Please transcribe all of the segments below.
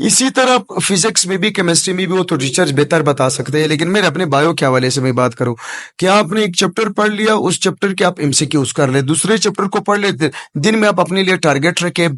इसी तरह फिजिक्स में भी केमिस्ट्री में भी वो तो टीचर्स बेहतर बता सकते हैं, लेकिन मेरे अपने बायो के हवाले से मैं बात करूं कि आपने एक चैप्टर पढ़ लिया, उस चैप्टर के आप एमसीक्यूज कर ले, दूसरे चैप्टर को पढ़ लेते, दिन में आप अपने लिए टारगेट रखे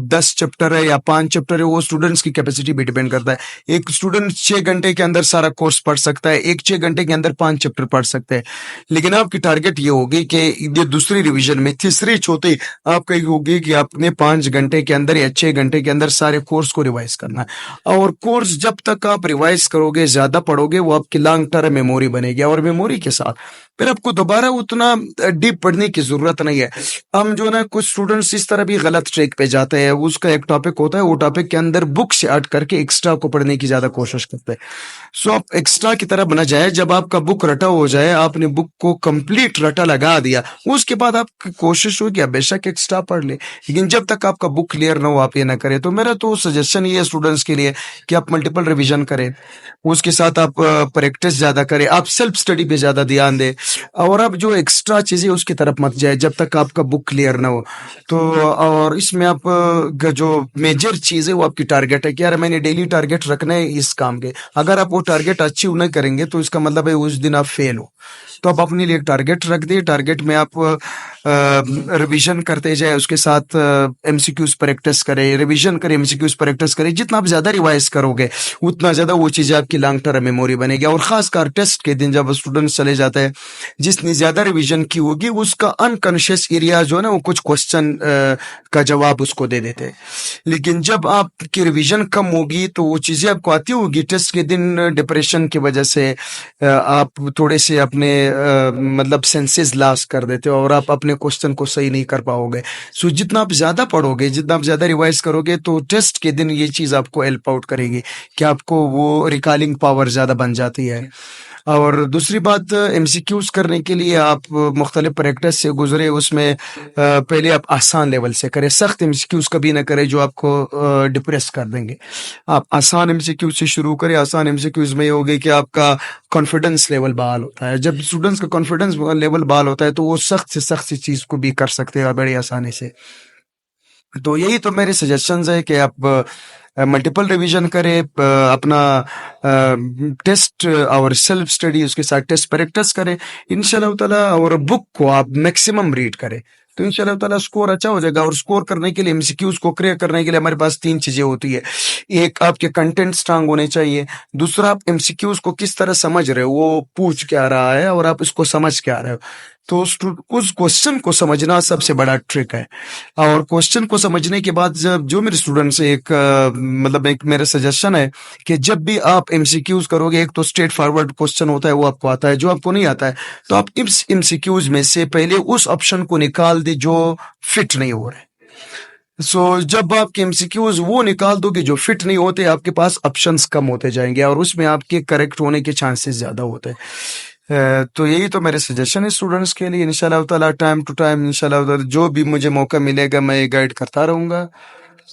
10 चैप्टर है या 5 चैप्टर है, वो स्टूडेंट्स की कैपेसिटी पे डिपेंड करता है। एक स्टूडेंट 6 घंटे के अंदर सारा कोर्स पढ़ सकता है, एक 6 घंटे के अंदर 5 चैप्टर पढ़ सकते हैं, लेकिन आपकी टारगेट ये होगी कि ये दूसरी रिविजन में तीसरी चौथी आपका ये होगी कि आपने 5 घंटे के अंदर या 6 घंटे के अंदर सारे कोर्स को रिवाइज करना है। और कोर्स जब तक आप रिवाइज करोगे, ज्यादा पढ़ोगे, वो आपकी लॉन्ग टर्म मेमोरी बनेगी, और मेमोरी के साथ फिर आपको दोबारा उतना डीप पढ़ने की जरूरत नहीं है। हम जो ना कुछ स्टूडेंट्स इस तरह भी गलत ट्रैक पे जाते हैं, उसका एक टॉपिक होता है, वो टॉपिक के अंदर बुक से हट करके एक्स्ट्रा को पढ़ने की ज्यादा कोशिश करते हैं। सो आप एक्स्ट्रा की तरह बना जाए, जब आपका बुक रटा हो जाए, आपने बुक को कंप्लीट रटा लगा दिया, उसके बाद आपकी कोशिश हो कि आप बेशक एक्स्ट्रा पढ़ ले, लेकिन जब तक आपका बुक क्लियर ना हो आप ये ना करें। तो मेरा तो सजेशन ये है स्टूडेंट्स के लिए कि आप मल्टीपल रिवीजन करें, उसके साथ आप प्रैक्टिस ज्यादा करें, आप सेल्फ स्टडी पे ज्यादा ध्यान दें, और आप जो एक्स्ट्रा चीजें उसकी तरफ मत जाए जब तक आपका बुक क्लियर ना हो। तो और इसमें आप जो मेजर चीज है वो आपकी टारगेट है कि यार मैंने डेली टारगेट रखना है इस काम के, अगर आप वो टारगेट अचीव नहीं करेंगे तो इसका मतलब है उस दिन आप फेल हो। तो आप अपने लिए एक टारगेट रख दिए, टारगेट में आप रिवीजन करते जाए, उसके साथ एमसीक्यूज प्रैक्टिस करें, रिवीजन करें, एमसीक्यूज प्रैक्टिस करें। जितना आप ज्यादा रिवाइज करोगे उतना ज्यादा वो चीजें आपकी लॉन्ग टर्म मेमोरी बनेगी, और खासकर टेस्ट के दिन जब स्टूडेंट्स चले जाते हैं, जितनी ज्यादा रिवीजन की होगी उसका अनकॉन्शियस एरिया जो है ना, वो कुछ क्वेश्चन का जवाब उसको दे देते हैं। लेकिन जब आपकी रिवीजन कम होगी तो वो चीजें आपको आती होगी, टेस्ट के दिन डिप्रेशन की वजह से आप थोड़े से अपने मतलब सेंसेस लॉस कर देते हो, और आप अपने क्वेश्चन को सही नहीं कर पाओगे। सो जितना आप ज्यादा पढ़ोगे, जितना आप ज्यादा रिवाइज करोगे, तो टेस्ट के दिन ये चीज आपको हेल्प आउट करेगी कि आपको वो रिकॉलिंग पावर ज्यादा बन जाती है। और दूसरी बात, एमसीक्यूज करने के लिए आप मुख्तलिफ प्रैक्टिस से गुजरे, उसमें पहले आप आसान लेवल से करें, सख्त एमसीक्यूज कभी ना करें जो आपको डिप्रेस कर देंगे। आप आसान एमसीक्यूज से शुरू करें। आसान एमसीक्यूज में ये होगी कि आपका कॉन्फिडेंस लेवल बहाल होता है। जब स्टूडेंट्स का कॉन्फिडेंस लेवल बहाल होता है तो वो सख्त से सख्त चीज को भी कर सकते हैं बड़ी आसानी से। तो यही तो मेरे सजेशंस है कि आप मल्टीपल रिवीजन करें, अपना टेस्ट और सेल्फ स्टडी, उसके साथ टेस्ट प्रैक्टिस करें इंशाल्लाह ताला, और बुक को आप मैक्सिमम रीड करें, तो इंशाल्लाह ताला स्कोर अच्छा हो जाएगा। और स्कोर करने के लिए, एमसीक्यूज को क्लियर करने के लिए हमारे पास 3 चीजें होती है। एक, आपके कंटेंट स्ट्रांग होने चाहिए। दूसरा, आप एमसीक्यूज को किस तरह समझ रहे हो, वो पूछ क्या रहा है और आप इसको समझ क्या रहे हो। तो उस क्वेश्चन को समझना सबसे बड़ा ट्रिक है। और क्वेश्चन को समझने के बाद जब जो मेरे स्टूडेंट्स एक मतलब एक मेरा सजेशन है कि जब भी आप एमसीक्यूज करोगे, एक तो स्ट्रेट फॉरवर्ड क्वेश्चन होता है वो आपको आता है, जो आपको नहीं आता है तो आप इस एमसीक्यूज में से पहले उस ऑप्शन को निकाल दे जो फिट नहीं हो रहे। जब आपके एमसीक्यूज वो निकाल दोगे जो फिट नहीं होते, आपके पास ऑप्शंस कम होते जाएंगे और उसमें आपके करेक्ट होने के चांसेस ज्यादा होते हैं। तो यही तो मेरे सजेशन है स्टूडेंट्स के लिए। इंशाल्लाह ताला टाइम टू टाइम इंशाल्लाह ताला जो भी मुझे मौका मिलेगा मैं गाइड करता रहूँगा,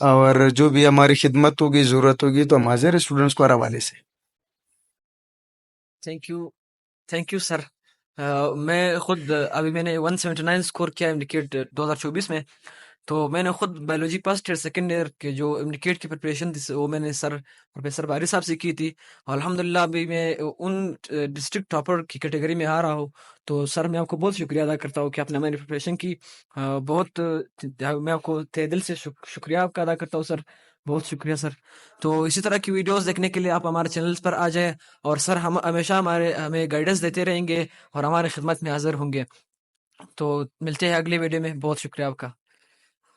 और जो भी हमारी खिदमत होगी, ज़रूरत होगी, तो हम हाज़िर हैं स्टूडेंट्स को हर हवाले से। Thank you sir. मैं खुद अभी मैंने 179 स्कोर किया इंडिकेट 2024 में, तो मैंने खुद biology first year second year के जो इंडिकेट की प्रिपरेशन थी वो मैंने सर प्रोफेसर बारी साहब से की थी। और अल्हम्दुलिल्लाह अभी मैं उन डिस्ट्रिक्ट टॉपर की कैटेगरी में आ रहा हूँ। तो सर मैं आपको बहुत शुक्रिया अदा करता हूँ कि आपने हमारी प्रिपरेशन की। मैं आपको तहे दिल से शुक्रिया आपका अदा करता हूँ सर, बहुत शुक्रिया सर। तो इसी तरह की वीडियोस देखने के लिए आप हमारे चैनल्स पर आ जाएं, और सर हम हमेशा हमें गाइडेंस देते रहेंगे और हमारे खिदमत में हाजिर होंगे। तो मिलते हैं अगली वीडियो में। बहुत शुक्रिया आपका।